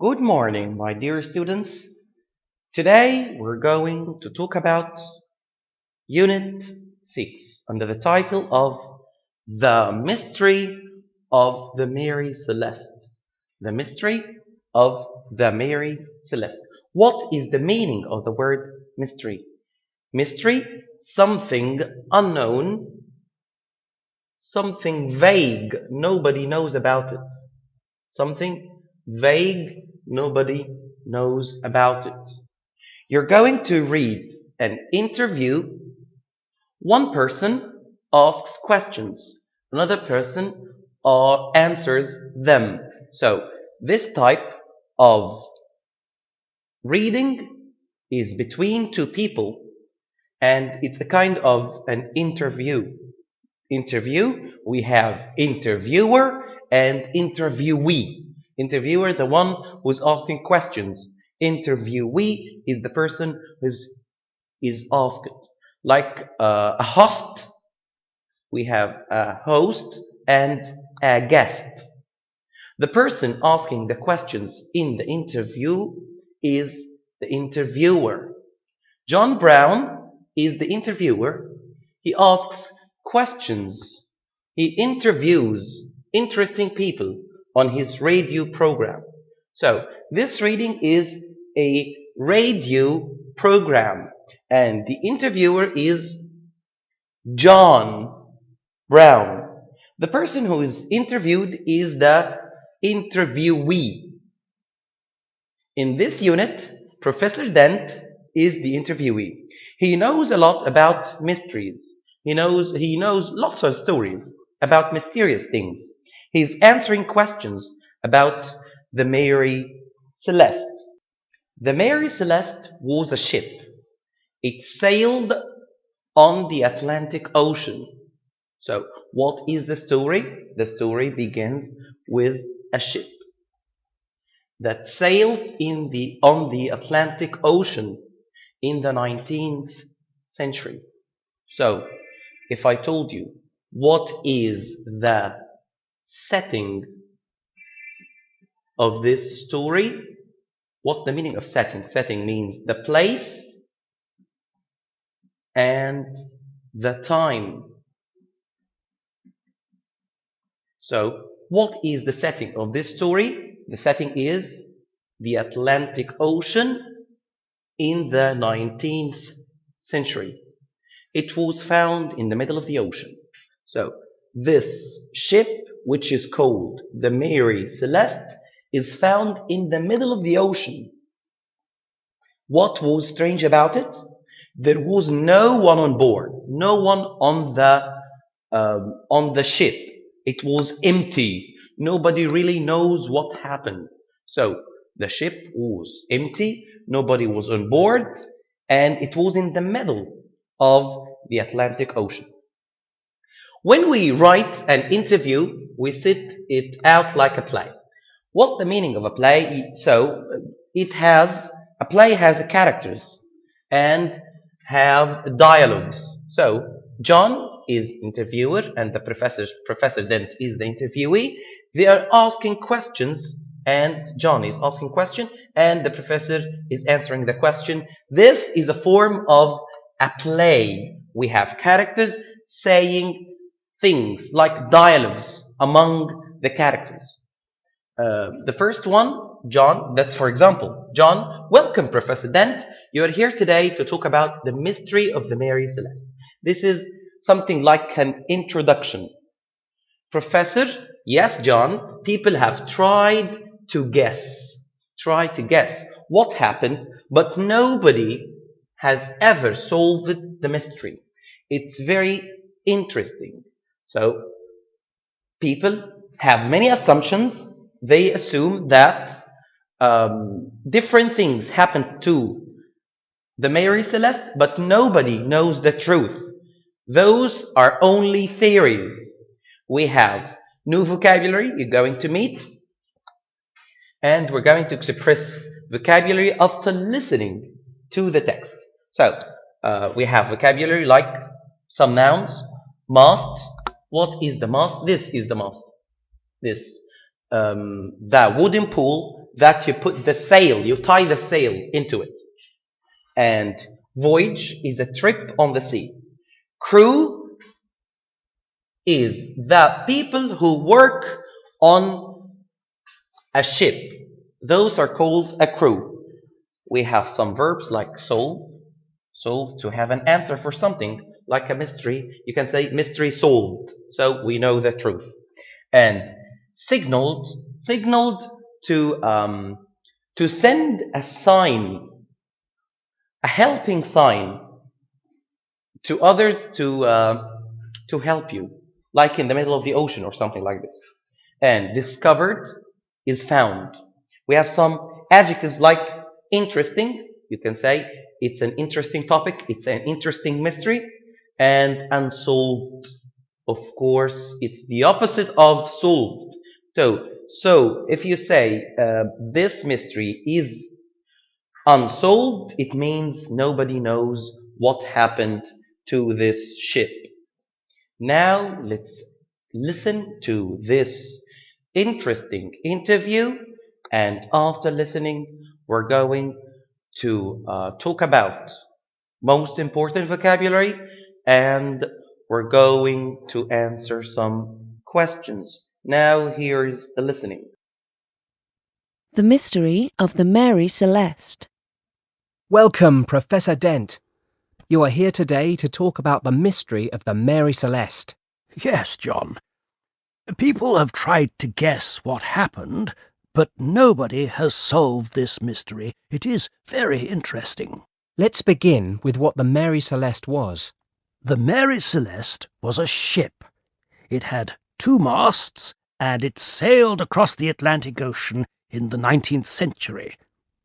Good morning, my dear students. Today we're going to talk about Unit 6 under the title of The Mystery of the Mary Celeste. The Mystery of the Mary Celeste. What is the meaning of the word mystery? Mystery, something unknown, something vague, nobody knows about it. Something vague, nobody knows about it. You're going to read an interview. One person asks questions, another person answers them. So this type of reading is between two people, and it's a kind of an interview. We have interviewer and interviewee. Interviewer, the one who's asking questions. Interviewee is the person who is asked. Like a host, we have a host and a guest. The person asking the questions in the interview is the interviewer. John Brown is the interviewer. He asks questions. He interviews interesting people on his radio program. So this reading is a radio program, and the interviewer is John Brown. The person who is interviewed is the interviewee. In this unit, Professor Dent is the interviewee. He knows a lot about mysteries. He knows lots of stories about mysterious things. He's answering questions about the Mary Celeste. The Mary Celeste was a ship. It sailed on the Atlantic Ocean. So, what is the story? The story begins with a ship that sails on the Atlantic Ocean in the 19th century. So, if I told you what is the setting of this story, what's the meaning of setting? Setting means the place and the time. So, what is the setting of this story? The setting is the Atlantic Ocean in the 19th century. It was found in the middle of the ocean. So, this ship, which is called the Mary Celeste, is found in the middle of the ocean. What was strange about it? There was no one on board, no one on the ship. It was empty. Nobody really knows what happened. So the ship was empty, nobody was on board, and it was in the middle of the Atlantic Ocean. When we write an interview, we set it out like a play. What's the meaning of a play? So a play has characters and have dialogues. So John is interviewer and the Professor Dent is the interviewee. They are asking questions and John is asking question and the professor is answering the question. This is a form of a play. We have characters saying things like dialogues among the characters. The first one, John, that's for example, John, welcome Professor Dent. You are here today to talk about the mystery of the Mary Celeste. This is something like an introduction. Professor, yes, John, people have tried to guess what happened, but nobody has ever solved the mystery. It's very interesting. So, people have many assumptions. They assume that different things happened to the Mary Celeste, but nobody knows the truth. Those are only theories. We have new vocabulary you're going to meet, and we're going to express vocabulary after listening to the text. So, we have vocabulary like some nouns, mast. What is the mast? This is the mast. This. The wooden pool that you put the sail, you tie the sail into it. And voyage is a trip on the sea. Crew is the people who work on a ship. Those are called a crew. We have some verbs like solve to have an answer for something, like a mystery. You can say mystery solved, so we know the truth. And signaled to send a sign, a helping sign to others to help you, like in the middle of the ocean or something like this. And discovered is found. We have some adjectives like interesting. You can say it's an interesting topic, it's an interesting mystery, and unsolved. Of course, it's the opposite of solved. So if you say this mystery is unsolved, it means nobody knows what happened to this ship. Now let's listen to this interesting interview, and after listening, we're going to talk about most important vocabulary, and we're going to answer some questions. Now here is the listening. The Mystery of the Mary Celeste. Welcome, Professor Dent. You are here today to talk about the mystery of the Mary Celeste. Yes, John. People have tried to guess what happened, but nobody has solved this mystery. It is very interesting. Let's begin with what the Mary Celeste was. The Mary Celeste was a ship. It had 2 masts, and it sailed across the Atlantic Ocean in the 19th century.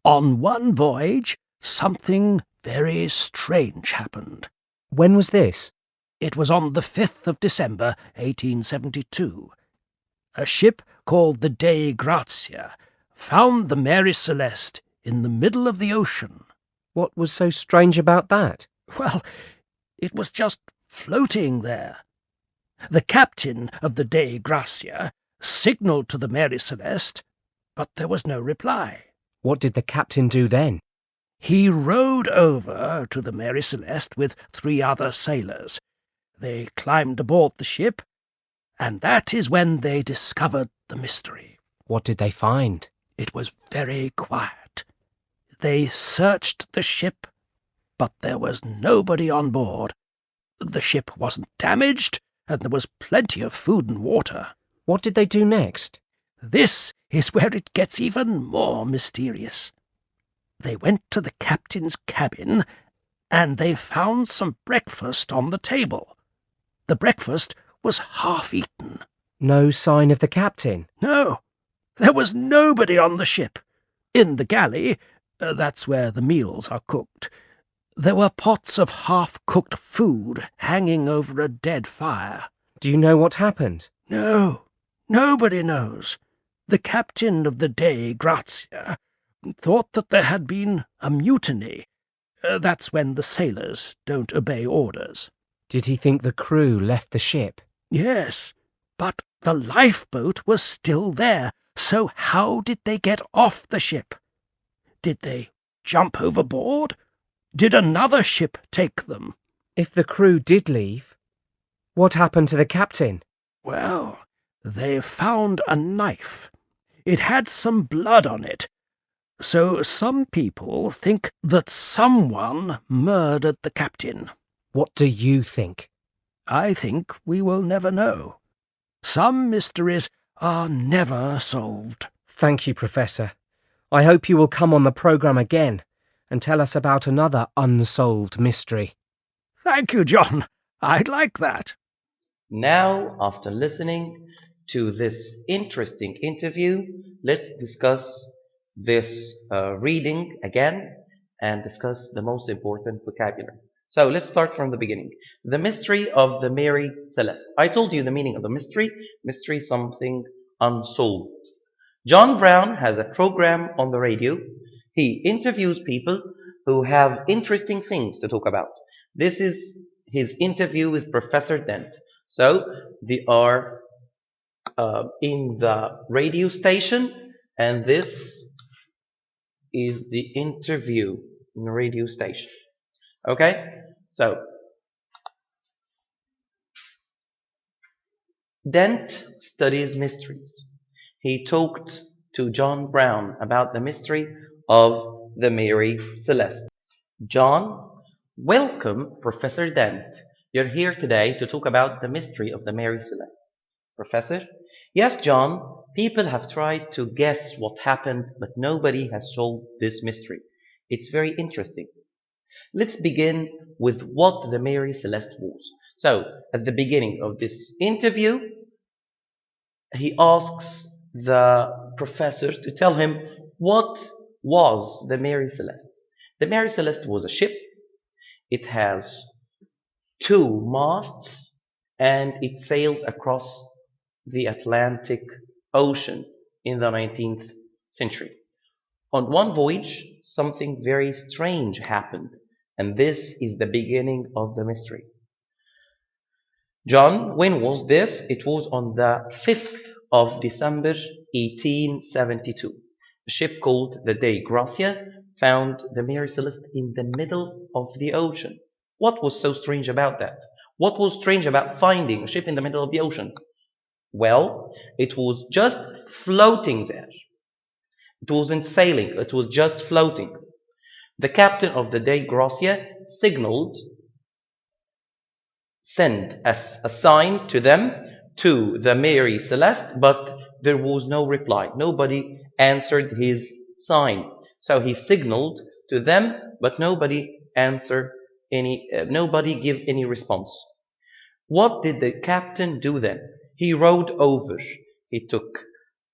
On one voyage, something very strange happened. When was this? It was on the 5th of December, 1872. A ship called the Dei Grazia found the Mary Celeste in the middle of the ocean. What was so strange about that? Well, it was just floating there. The captain of the Dei Grazia signalled to the Mary Celeste, but there was no reply. What did the captain do then? He rowed over to the Mary Celeste with 3 other sailors. They climbed aboard the ship, and that is when they discovered the mystery. What did they find? It was very quiet. They searched the ship, but there was nobody on board. The ship wasn't damaged, and there was plenty of food and water. What did they do next? This is where it gets even more mysterious. They went to the captain's cabin, and they found some breakfast on the table. The breakfast was half eaten. No sign of the captain? No, there was nobody on the ship. In the galley, that's where the meals are cooked, there were pots of half-cooked food hanging over a dead fire. Do you know what happened? No, nobody knows. The captain of the Dei Grazia thought that there had been a mutiny. That's when the sailors don't obey orders. Did he think the crew left the ship? Yes, but the lifeboat was still there, so how did they get off the ship? Did they jump overboard? Did another ship take them? If the crew did leave, what happened to the captain? Well, they found a knife. It had some blood on it, so some people think that someone murdered the captain. What do you think? I think we will never know. Some mysteries are never solved. Thank you, Professor. I hope you will come on the programme again and tell us about another unsolved mystery. Thank you, John. I'd like that. Now, after listening to this interesting interview, let's discuss this reading again and discuss the most important vocabulary. So let's start from the beginning. The mystery of the Mary Celeste. I told you the meaning of the mystery. Mystery, something unsolved. John Brown has a program on the radio. He interviews people who have interesting things to talk about. This is his interview with Professor Dent. So they are in the radio station, and this is the interview in a radio station. Okay? So, Dent studies mysteries. He talked to John Brown about the mystery of the Mary Celeste. John, welcome, Professor Dent. You're here today to talk about the mystery of the Mary Celeste. Professor? Yes, John. People have tried to guess what happened, but nobody has solved this mystery. It's very interesting. Let's begin with what the Mary Celeste was. So, at the beginning of this interview, he asks the professor to tell him what was the Mary Celeste. The Mary Celeste was a ship. It has 2 masts and it sailed across the Atlantic Ocean in the 19th century. On one voyage, something very strange happened, and this is the beginning of the mystery. John, when was this? It was on the 5th of December 1872. A ship called the Dei Gracia found the Mary Celeste in the middle of the ocean. What was so strange about that? What was strange about finding a ship in the middle of the ocean? Well, it was just floating there. It wasn't sailing, it was just floating. The captain of the Dei Gracia sent a sign to them, to the Mary Celeste, but there was no reply. Nobody answered his sign. So he signaled to them, but nobody nobody gave any response. What did the captain do then? He rowed over. He took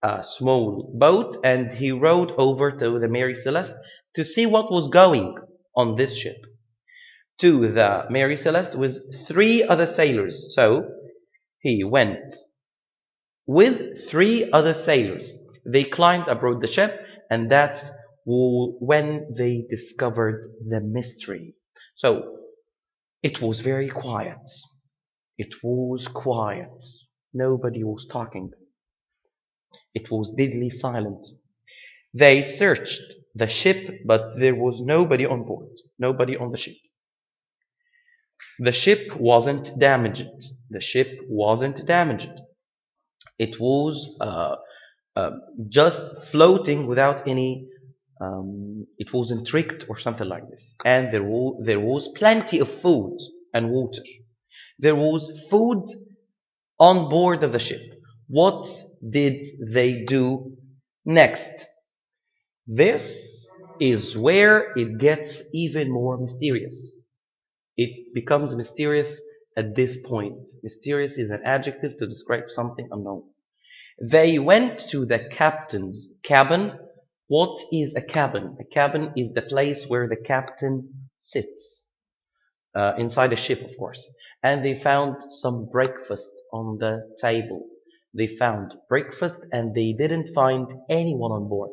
a small boat and he rowed over to the Mary Celeste to see what was going on this ship. To the Mary Celeste with 3 other sailors. So he went with 3 other sailors. They climbed aboard the ship, and that's when they discovered the mystery. So it was very quiet. It was quiet. Nobody was talking. It was deadly silent. They searched the ship, but there was nobody on board. Nobody on the ship. The ship wasn't damaged. The ship wasn't damaged. It was just floating without any, it wasn't tricked or something like this. And there was plenty of food and water. There was food on board of the ship. What did they do next? This is where it gets even more mysterious. It becomes mysterious at this point. Mysterious is an adjective to describe something unknown. They went to the captain's cabin. What is a cabin? A cabin is the place where the captain sits. Inside a ship, of course. And they found some breakfast on the table. They found breakfast and they didn't find anyone on board.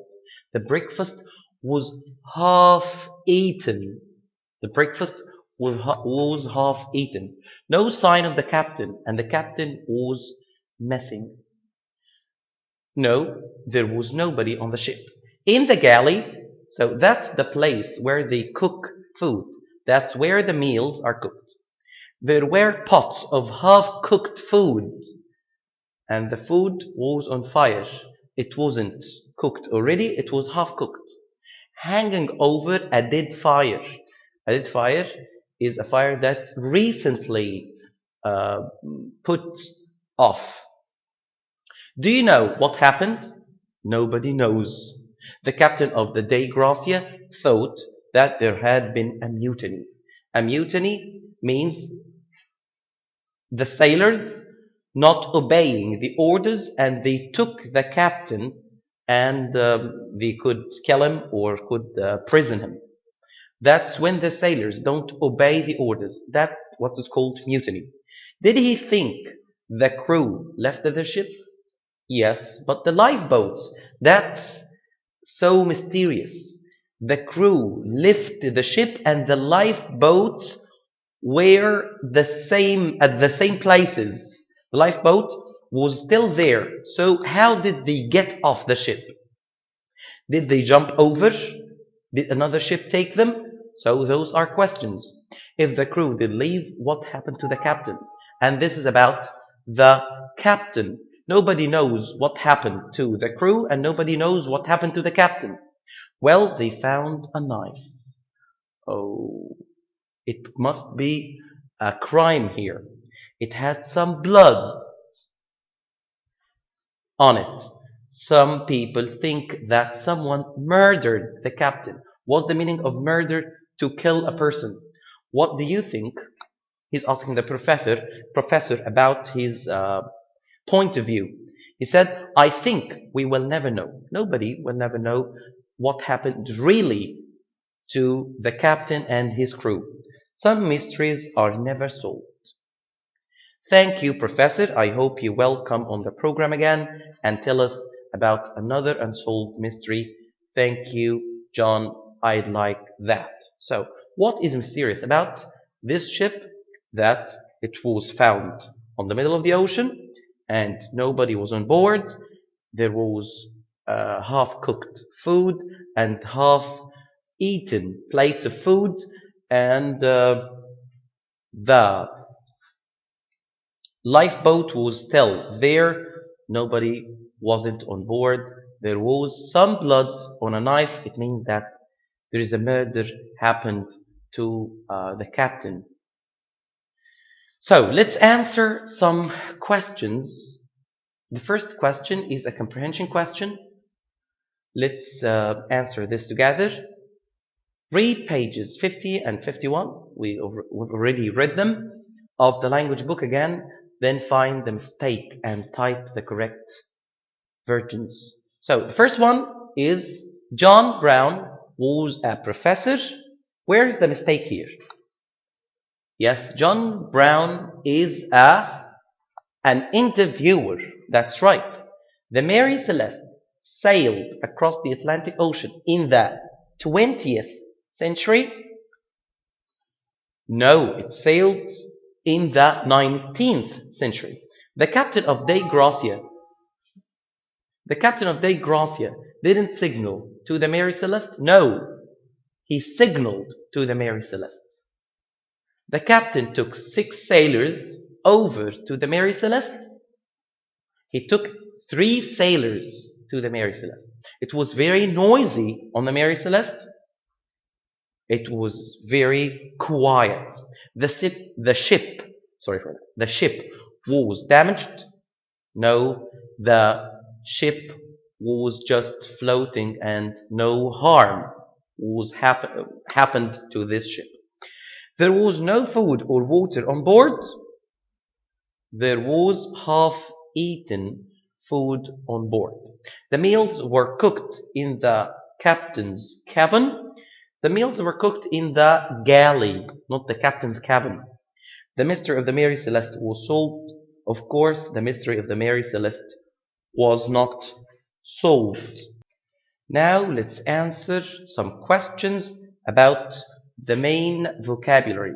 The breakfast was half eaten. The breakfast was half eaten. No sign of the captain, and the captain was missing. No, there was nobody on the ship. In the galley, so that's the place where they cook food. That's where the meals are cooked. There were pots of half-cooked food, and the food was on fire. It wasn't cooked already, it was half-cooked. Hanging over a dead fire. A dead fire is a fire that recently put off. Do you know what happened? Nobody knows. The captain of the Dei Gracia thought that there had been a mutiny. A mutiny means the sailors not obeying the orders, and they took the captain and they could kill him or could prison him. That's when the sailors don't obey the orders. That's what is called mutiny. Did he think the crew left the ship? Yes, but the lifeboats, that's so mysterious. The crew lifted the ship and the lifeboats were at the same places. The lifeboat was still there. So how did they get off the ship? Did they jump over? Did another ship take them? So those are questions. If the crew did leave, what happened to the captain? And this is about the captain. Nobody knows what happened to the crew, and nobody knows what happened to the captain. Well, they found a knife. Oh, it must be a crime here. It had some blood on it. Some people think that someone murdered the captain. What's the meaning of murder? To kill a person. What do you think? He's asking the professor about his point of view. He said, I think we will never know. Nobody will never know what happened really to the captain and his crew. Some mysteries are never solved. Thank you, Professor. I hope you will come on the program again and tell us about another unsolved mystery. Thank you, John. I'd like that. So, what is mysterious about this ship? That it was found on the middle of the ocean and nobody was on board. There was half-cooked food and half-eaten plates of food, and the lifeboat was still there. Nobody wasn't on board. There was some blood on a knife. It means that there is a murder happened to the captain. So let's answer some questions. The first question is a comprehension question. Let's answer this together. Read pages 50 and 51. We've already read them. Of the language book again. Then find the mistake and type the correct versions. So the first one is John Brown was a professor. Where is the mistake here? Yes, John Brown is an interviewer. That's right. The Mary Celeste sailed across the Atlantic Ocean in the 20th century. No, it sailed in the 19th century. The captain of Dei Gracia didn't signal to the Mary Celeste. No, he signaled to the Mary Celeste. The captain took 6 sailors over to the Mary Celeste. He took 3 sailors to the Mary Celeste. It was very noisy on the Mary Celeste. It was very quiet. The ship was damaged. No, the ship was just floating and no harm was happened to this ship. There was no food or water on board. There was half-eaten food on board. The meals were cooked in the captain's cabin. The meals were cooked in the galley, not the captain's cabin. The mystery of the Mary Celeste was solved. Of course, the mystery of the Mary Celeste was not solved. Now let's answer some questions about the main vocabulary.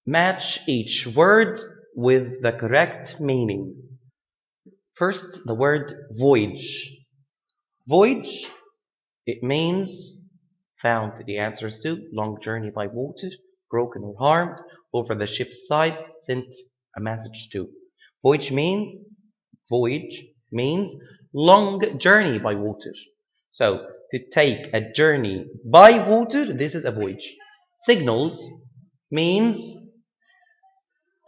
Match each word with the correct meaning. First, the word voyage. Voyage, it means found the answers to long journey by water, broken or harmed, over the ship's side, sent a message to. Voyage means long journey by water. So to take a journey by water, this is a voyage. Signaled means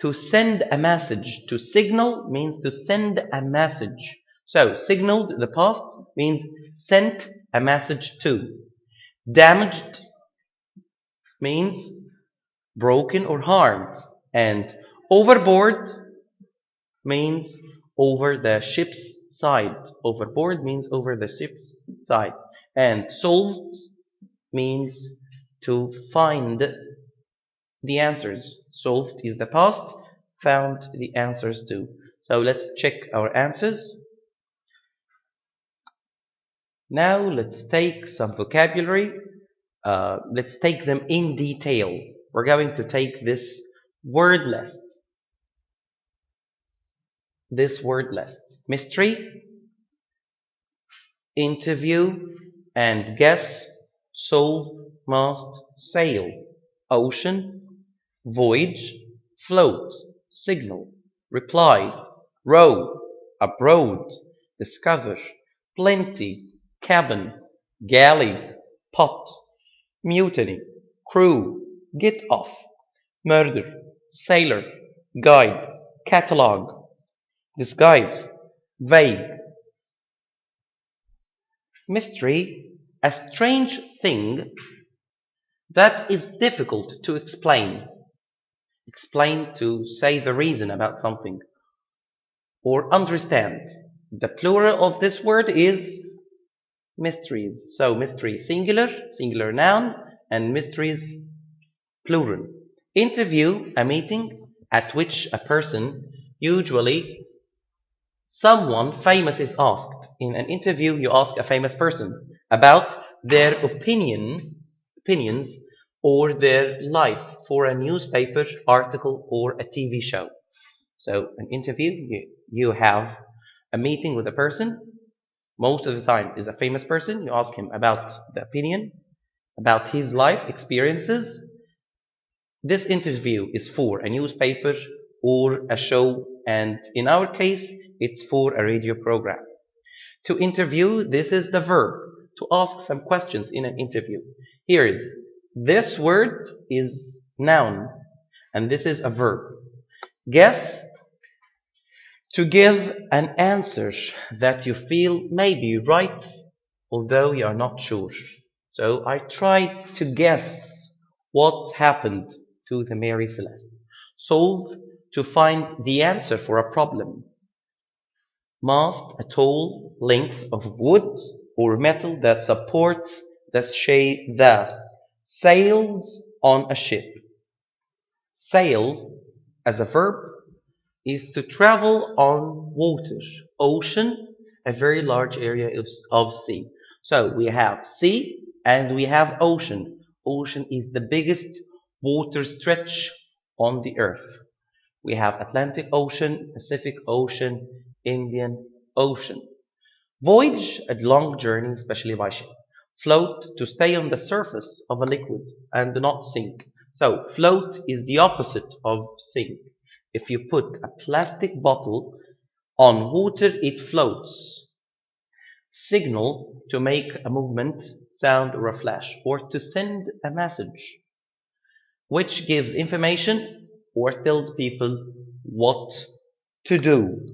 to send a message. To signal means to send a message. So signaled, the past, means sent a message to. Damaged means broken or harmed. And overboard means over the ship's side. Overboard means over the ship's side. And solved means to find the answers. Solved is the past, found the answers to. So let's check our answers. Now let's take some vocabulary. Let's take them in detail. We're going to take this word list. Mystery interview and guess, solve, must, sail, ocean, voyage, float, signal, reply, row, abroad, discover, plenty, cabin, galley, pot, mutiny, crew, get off, murder, sailor, guide, catalog, disguise, vague, mystery, a strange thing that is difficult to explain. Explain to say the reason about something or understand. The plural of this word is mysteries. So mystery singular, singular noun, and mysteries plural. Interview, a meeting at which a person, usually someone famous, is asked. In an interview, you ask a famous person about their opinions, or their life for a newspaper article or a TV show. So an interview, you have a meeting with a person. Most of the time is a famous person. You ask him about the opinion, about his life experiences. This interview is for a newspaper or a show, and in our case, it's for a radio program. To interview, this is the verb, to ask some questions in an interview. Here is, this word is noun, and this is a verb. Guess, to give an answer that you feel may be right, although you are not sure. So I tried to guess what happened to the Mary Celeste. Solve, to find the answer for a problem. Mast, a tall length of wood or metal that supports the sails on a ship. Sail, as a verb, is to travel on water, ocean, a very large area of sea. So we have sea and we have ocean. Ocean is the biggest water stretch on the earth. We have Atlantic Ocean, Pacific Ocean, Indian Ocean. Voyage, a long journey, especially by ship. Float, to stay on the surface of a liquid and not sink. So float is the opposite of sink. If you put a plastic bottle on water, it floats. Signal, to make a movement, sound, or a flash, or to send a message, which gives information or tells people what to do.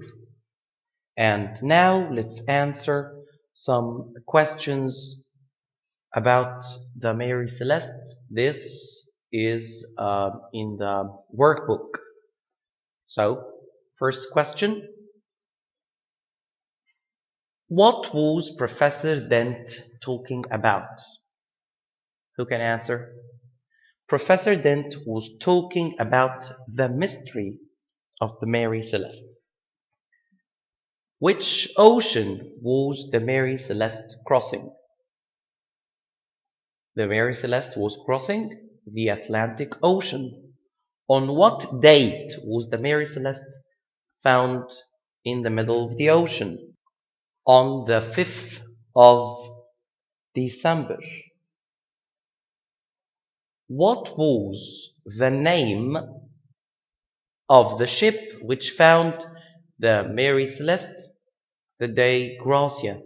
And now let's answer some questions about the Mary Celeste. This is in the workbook. So, first question. What was Professor Dent talking about? Who can answer? Professor Dent was talking about the mystery of the Mary Celeste. Which ocean was the Mary Celeste crossing? The Mary Celeste was crossing the Atlantic Ocean. On what date was the Mary Celeste found in the middle of the ocean? On the 5th of December. What was the name of the ship which found the Mary Celeste the day Gracia?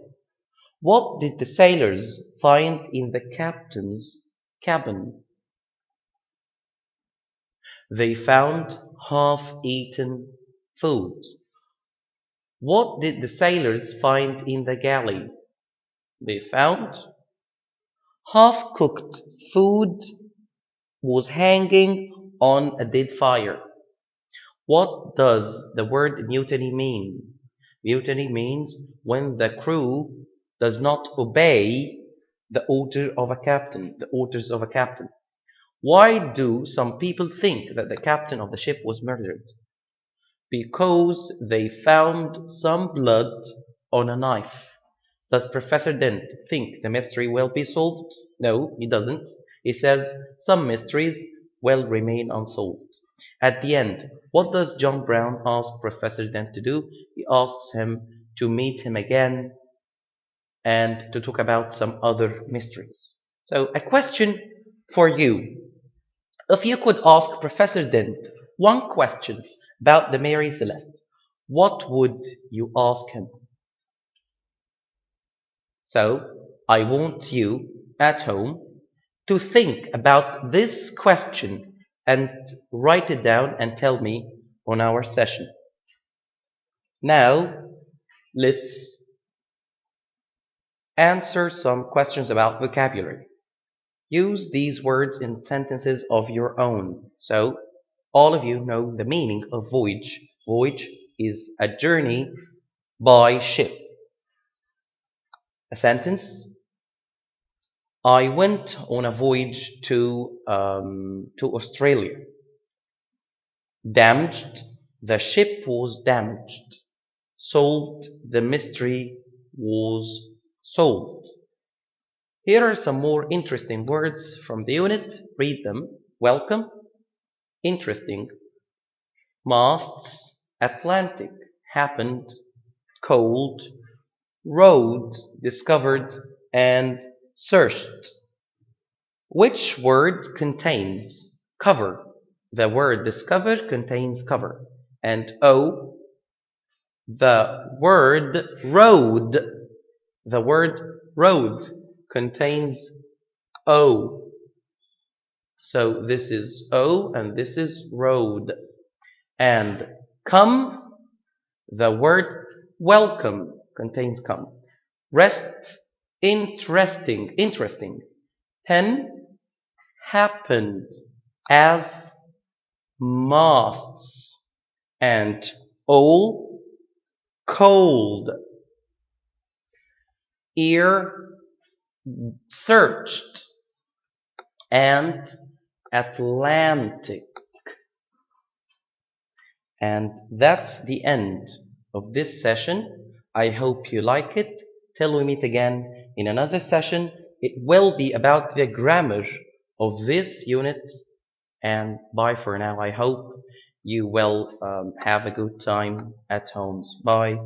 What did the sailors find in the captain's cabin? They found half-eaten food. What did the sailors find in the galley? They found half-cooked food was hanging on a dead fire. What does the word mutiny mean? Mutiny means when the crew does not obey the orders of a captain. Why do some people think that the captain of the ship was murdered? Because they found some blood on a knife. Does Professor Dent think the mystery will be solved? No, he doesn't. He says some mysteries will remain unsolved. At the end, what does John Brown ask Professor Dent to do? He asks him to meet him again and to talk about some other mysteries. So a question for you. If you could ask Professor Dent one question about the Mary Celeste, what would you ask him? So I want you at home to think about this question and write it down and tell me on our session. Now, let's answer some questions about vocabulary. Use these words in sentences of your own. So, all of you know the meaning of voyage. Voyage is a journey by ship. A sentence: I went on a voyage to Australia. Damaged, the ship was damaged. Solved, the mystery was solved. Here are some more interesting words from the unit. Read them. Welcome, interesting, masts, Atlantic, happened, cold, road, discovered, and searched. Which word contains cover? The word discover contains cover. And O, the word road contains O. So this is O and this is road. And come, the word welcome contains come. Rest, interesting. Pen, happened, as, masts, and all, cold. Ear, searched, and Atlantic. And that's the end of this session. I hope you like it. Till we meet again in another session. It will be about the grammar of this unit. And bye for now. I hope you will have a good time at home. Bye.